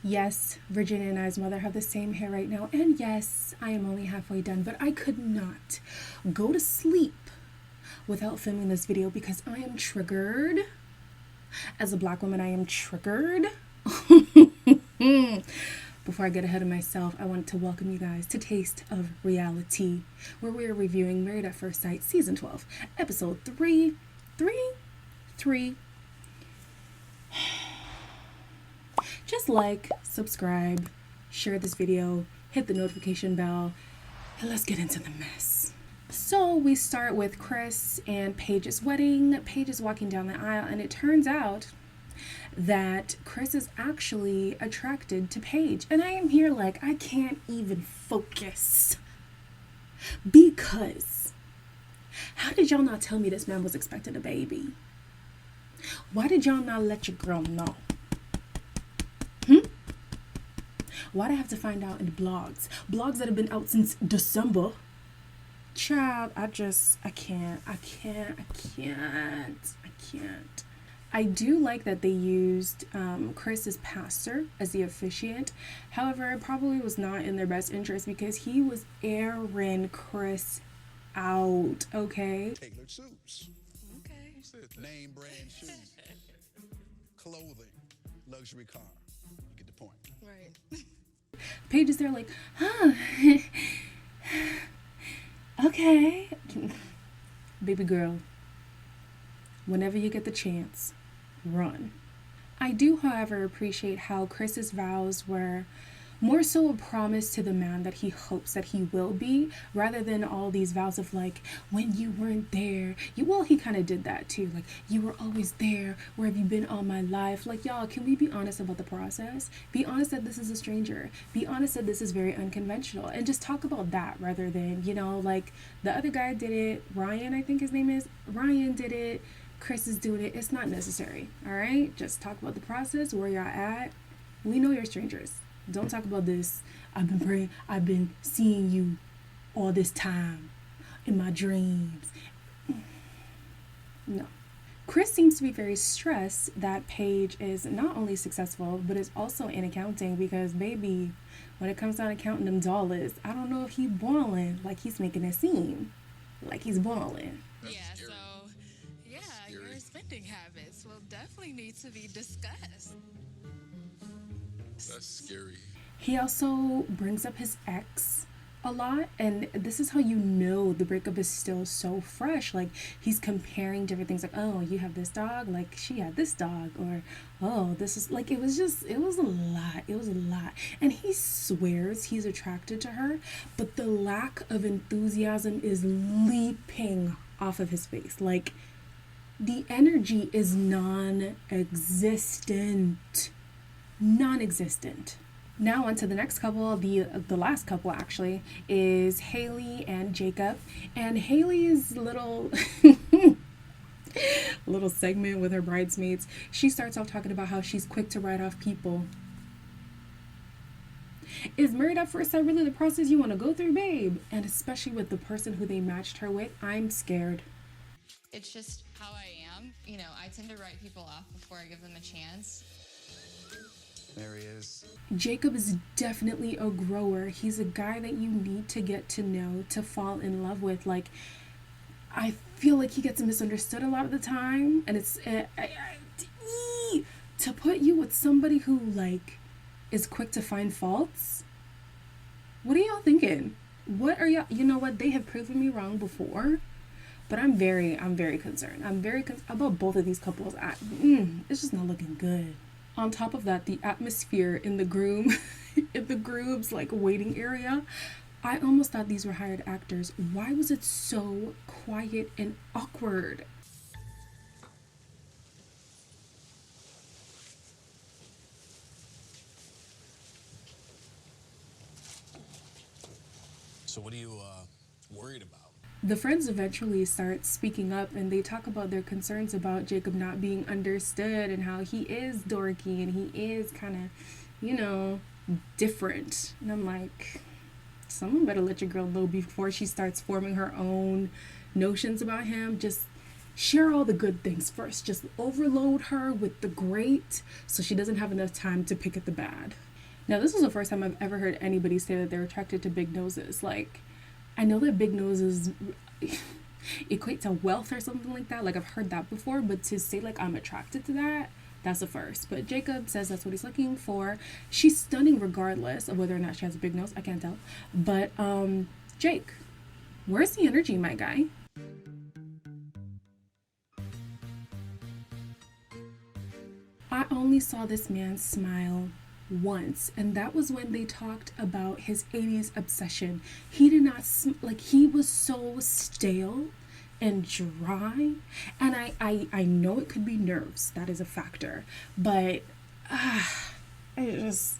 Yes, Virginia and I's mother have the same hair right now. And yes, I am only halfway done, but I could not go to sleep without filming this video because I am triggered. As a black woman, I am triggered. Before I get ahead of myself, I want to welcome you guys to Taste of Reality, where we are reviewing Married at First Sight Season 12, Episode 3. Just like, subscribe, share this video, hit the notification bell, and let's get into the mess. So we start with Chris and Paige's wedding. Paige is walking down the aisle, and it turns out that Chris is actually attracted to Paige. And I am here like, I can't even focus. Because how did y'all not tell me this man was expecting a baby? Why did y'all not let your girl know? Why'd I have to find out in the blogs? Blogs that have been out since December. Child, I can't. I do like that they used Chris as pastor as the officiant. However, it probably was not in their best interest because he was airing Chris out, okay? Tailored suits. Okay. Name brand shoes. Clothing. Luxury car. You get the point. Right. Paige is there like, huh. Okay. Baby girl, whenever you get the chance, run. I do, however, appreciate how Chris's vows were more so a promise to the man that he hopes that he will be, rather than all these vows of like, when you weren't there, he kind of did that too, like, you were always there, where have you been all my life? Like, y'all, can we be honest about the process? Be honest that this is a stranger. Be honest that this is very unconventional, and just talk about that rather than, like, the other guy did it, Ryan, I think his name is, Ryan did it, Chris is doing it. It's not necessary, all right? Just talk about the process, where you're at. We know you're strangers. Don't talk about this. I've been praying. I've been seeing you all this time in my dreams. No. Chris seems to be very stressed that Paige is not only successful, but is also in accounting because, baby, when it comes down to counting them dollars, I don't know if he's balling like he's making it seem like he's balling. Yeah, so, yeah, your spending habits will definitely need to be discussed. That's scary. He also brings up his ex a lot, and this is how you know the breakup is still so fresh. Like, he's comparing different things, like, oh, you have this dog, like she had this dog, or oh, this is like, it was a lot. And he swears he's attracted to her, but the lack of enthusiasm is leaping off of his face. Like, the energy is non-existent. Now on to the next couple. The last couple actually is Haley and Jacob. And Haley's little segment with her bridesmaids, she starts off talking about how she's quick to write off people. Is Married at First Sight really the process you want to go through, babe? And especially with the person who they matched her with, I'm scared. It's just how I am. I tend to write people off before I give them a chance. There he is. Jacob is definitely a grower. He's a guy that you need to get to know, to fall in love with. Like, I feel like he gets misunderstood a lot of the time, and it's to put you with somebody who, like, is quick to find faults. What are y'all thinking? What are y'all? You know what? They have proven me wrong before, but I'm very concerned. I'm very concerned about both of these couples. It's just not looking good. On top of that, the atmosphere in the groom's like waiting area, I almost thought these were hired actors. Why was it so quiet and awkward? So what are you worried about? The friends eventually start speaking up, and they talk about their concerns about Jacob not being understood and how he is dorky and he is kind of, different. And I'm like, someone better let your girl know before she starts forming her own notions about him. Just share all the good things first. Just overload her with the great so she doesn't have enough time to pick at the bad. Now, this was the first time I've ever heard anybody say that they're attracted to big noses. Like, I know that big noses equate to wealth or something like that. Like, I've heard that before, but to say, like, I'm attracted to that, that's a first. But Jacob says that's what he's looking for. She's stunning regardless of whether or not she has a big nose. I can't tell. But, Jake, where's the energy, my guy? I only saw this man smile once, and that was when they talked about his 80s obsession. He did not, he was so stale and dry, and I know it could be nerves, that is a factor, but I just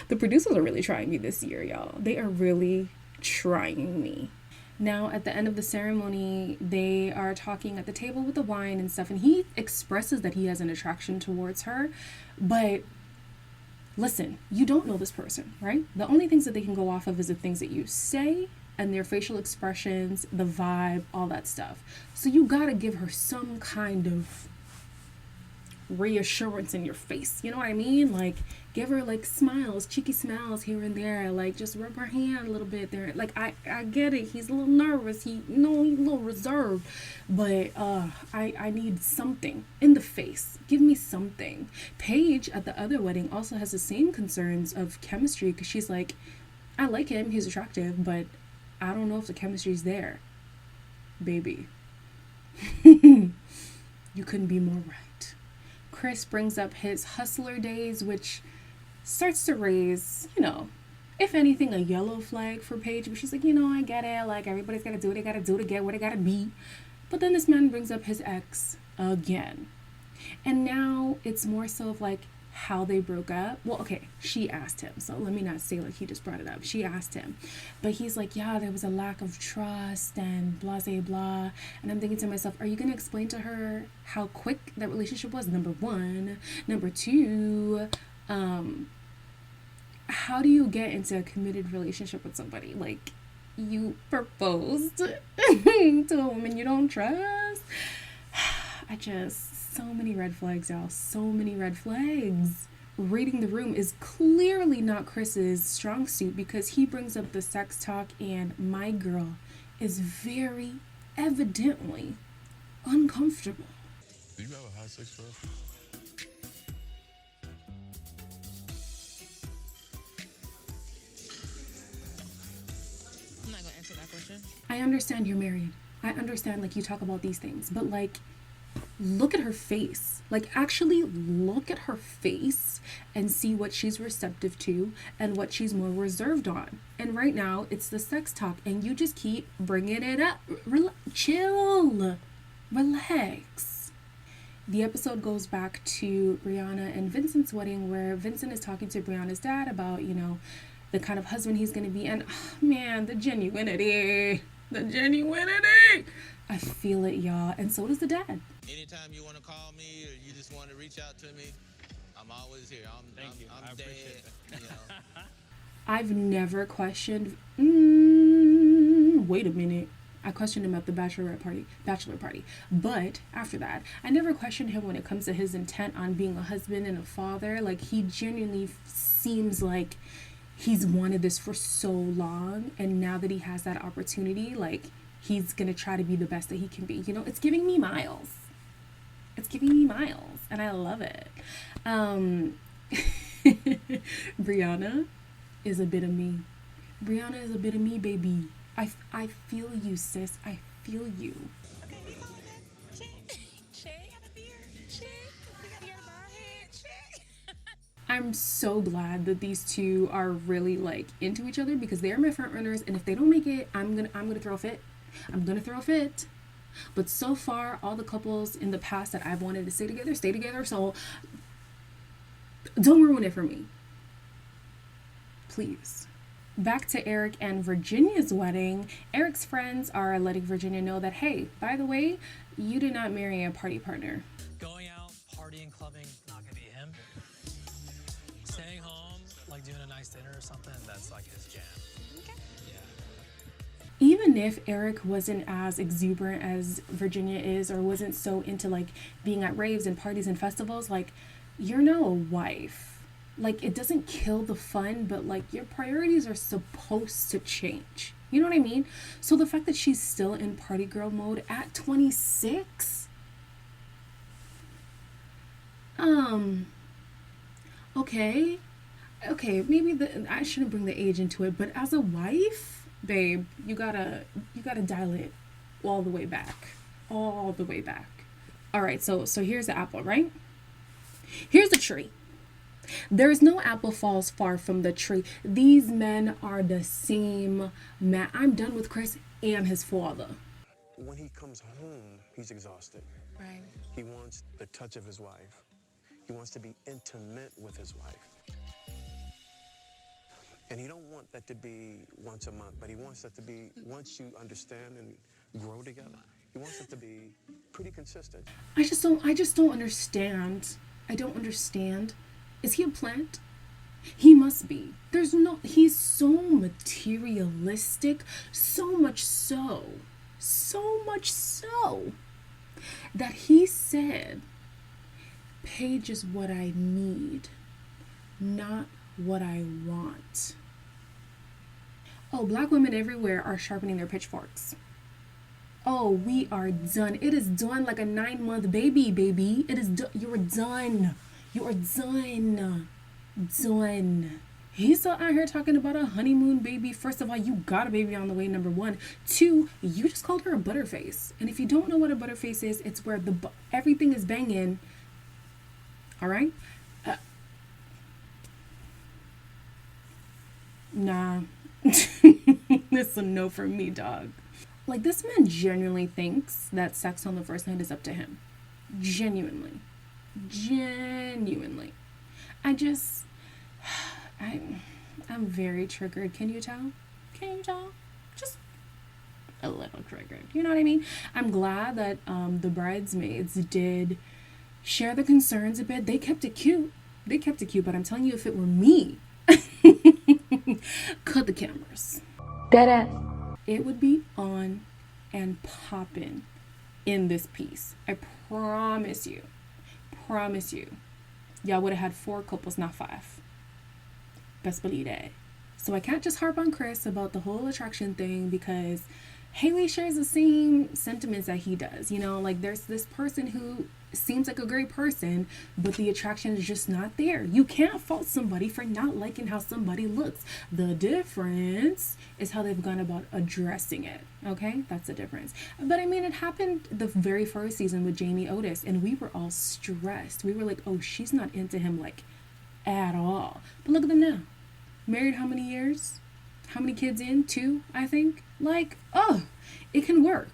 the producers are really trying me this year, y'all. They are really trying me. Now, at the end of the ceremony, they are talking at the table with the wine and stuff, and he expresses that he has an attraction towards her. But listen, you don't know this person, right? The only things that they can go off of is the things that you say and their facial expressions, the vibe, all that stuff. So you gotta give her some kind of reassurance in your face, you know what I mean? Like, give her like smiles, cheeky smiles here and there, like just rub her hand a little bit there. Like, I get it, he's a little nervous, he's a little reserved, but I need something in the face. Give me something. Paige at the other wedding also has the same concerns of chemistry, because she's like, I like him, he's attractive, but I don't know if the chemistry's there. Baby, you couldn't be more right. Chris brings up his hustler days, which starts to raise, if anything, a yellow flag for Paige. But she's like, I get it. Like, everybody's got to do what they got to do to get where they got to be. But then this man brings up his ex again. And now it's more so of like how they broke up. Well, okay, she asked him. So let me not say like he just brought it up. She asked him. But he's like, yeah, there was a lack of trust and blah, blah, blah. And I'm thinking to myself, are you going to explain to her how quick that relationship was? Number one. Number two, how do you get into a committed relationship with somebody? Like, you proposed to a woman you don't trust? So many red flags, y'all. So many red flags. Reading the room is clearly not Chris's strong suit, because he brings up the sex talk, and my girl is very evidently uncomfortable. Do you have a high sex drive? I'm not gonna answer that question. I understand you're married. I understand, like, you talk about these things, but like, look at her face. Like, actually look at her face and see what she's receptive to and what she's more reserved on. And right now it's the sex talk, and you just keep bringing it up. Chill, relax. The episode goes back to Brianna and Vincent's wedding, where Vincent is talking to Brianna's dad about, the kind of husband he's going to be. And man, the genuinity. I feel it, y'all. And so does the dad. Anytime you want to call me or you just want to reach out to me, I'm always here. Thank you. I appreciate that. I've never questioned. Wait a minute. I questioned him at the bachelor party. But after that, I never questioned him when it comes to his intent on being a husband and a father. Like, he genuinely seems like he's wanted this for so long, and now that he has that opportunity, like, he's gonna try to be the best that he can be. It's giving me Miles. And I love it. Brianna is a bit of me. Baby. I feel you, sis. I feel you. Okay, we calling it. Shay, have a beer. Shay, we gotta get a bar head. Shay. I'm so glad that these two are really like into each other, because they're my front runners, and if they don't make it, I'm gonna throw a fit. But so far, all the couples in the past that I've wanted to stay together, so don't ruin it for me. Please. Back to Eric and Virginia's wedding. Eric's friends are letting Virginia know that, hey, by the way, you did not marry a party partner. Going out, partying, clubbing, not gonna be him. Staying home, like doing a nice dinner or something, that's like his jam. Okay. Yeah. Even if Eric wasn't as exuberant as Virginia is, or wasn't so into like being at raves and parties and festivals, like, you're now a wife. Like, it doesn't kill the fun, but like your priorities are supposed to change. You know what I mean? So the fact that she's still in party girl mode at 26, okay, maybe I shouldn't bring the age into it, but as a wife, babe, you gotta dial it all the way back, all the way back. All right, so here's the apple, right? Here's the tree. There's no apple falls far from the tree. These men are the same man. I'm done with Chris and his father. When he comes home, he's exhausted. Right. He wants the touch of his wife. He wants to be intimate with his wife. And he don't want that to be once a month, but he wants that to be, once you understand and grow together, he wants it to be pretty consistent. I just don't understand. I don't understand. Is he a plant? He must be. He's so materialistic, so much so that he said, Paige is what I need, not what I want. Oh, black women everywhere are sharpening their pitchforks. Oh, we are done. It is done like a 9-month baby. It is done. You are done. You are done. Done. He's still out here talking about a honeymoon baby. First of all, you got a baby on the way, number one. Two, you just called her a butterface. And if you don't know what a butterface is, it's where everything is banging. All right? Nah. It's a no from me, dog. Like, this man genuinely thinks that sex on the first night is up to him. Genuinely. I'm very triggered. Can you tell? Just a little triggered. You know what I mean? I'm glad that the bridesmaids did share the concerns a bit. They kept it cute. But I'm telling you, if it were me, cut the cameras. Deadass. It would be on and popping in this piece. I promise you. Y'all would have had 4 couples, not 5. Best believe that. So I can't just harp on Chris about the whole attraction thing, because Haley shares the same sentiments that he does. You know, like, there's this person who seems like a great person, but the attraction is just not there. You can't fault somebody for not liking how somebody looks. The difference is how they've gone about addressing it. Okay, that's the difference. But I mean, it happened the very first season with Jamie Otis, and we were all stressed. We were like, oh, she's not into him, like, at all. But look at them now. Married how many years? How many kids in? 2, I think. Like, oh, it can work.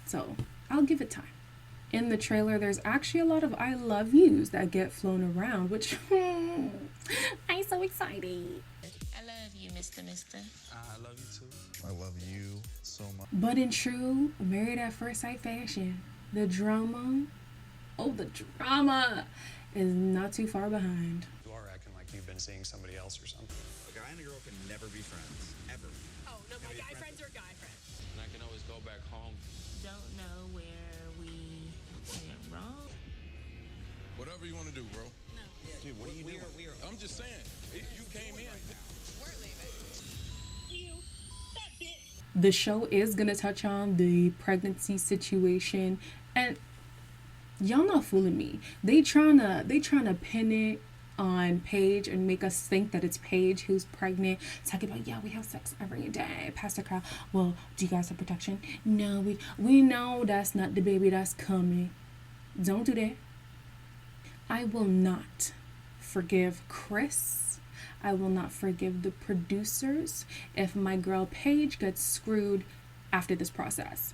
So I'll give it time. In the trailer, there's actually a lot of I love yous that get flown around, which I'm so excited. I love you, Mr. I love you too. I love you so much. But in true Married at First Sight fashion, the drama is not too far behind. You are acting like you've been seeing somebody else or something. A guy and a girl can never be friends. Ever. Oh, no, my guy friends are guy friends. And I can always go back home. Don't know where we went wrong. Whatever you want to do, bro. No. Dude, what are you doing? I'm just saying. You came in. We're leaving. You. That bitch. The show is gonna touch on the pregnancy situation, and y'all not fooling me. They tryna pin it on Paige and make us think that it's Paige who's pregnant, talking about, yeah, we have sex every day. Pastor Kyle, well, do you guys have protection? No, we know that's not the baby that's coming. Don't do that. I will not forgive Chris. I will not forgive the producers if my girl Paige gets screwed after this process.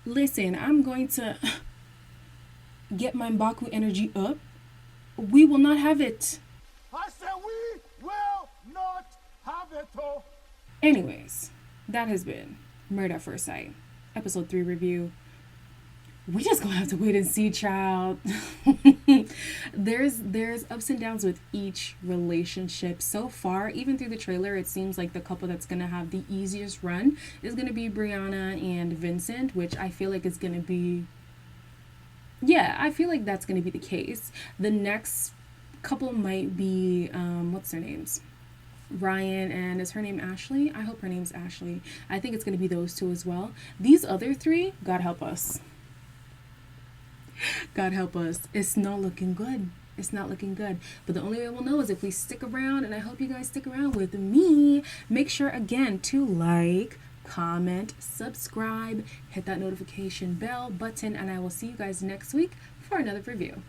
Listen, I'm going to get my Mbaku energy up. We will not have it. I said we will not have it. Oh. Anyways, that has been Married at First Sight, episode 3 review. We just gonna have to wait and see, child. There's ups and downs with each relationship. So far, even through the trailer, it seems like the couple that's gonna have the easiest run is gonna be Brianna and Vincent, which I feel like is gonna be yeah, I feel like that's going to be the case. The next couple might be, what's their names? Ryan, and is her name Ashley? I hope her name's Ashley. I think it's going to be those two as well. These other three, God help us. God help us. It's not looking good. It's not looking good. But the only way we'll know is if we stick around, and I hope you guys stick around with me. Make sure, again, to like, comment, subscribe, hit that notification bell button, and I will see you guys next week for another review.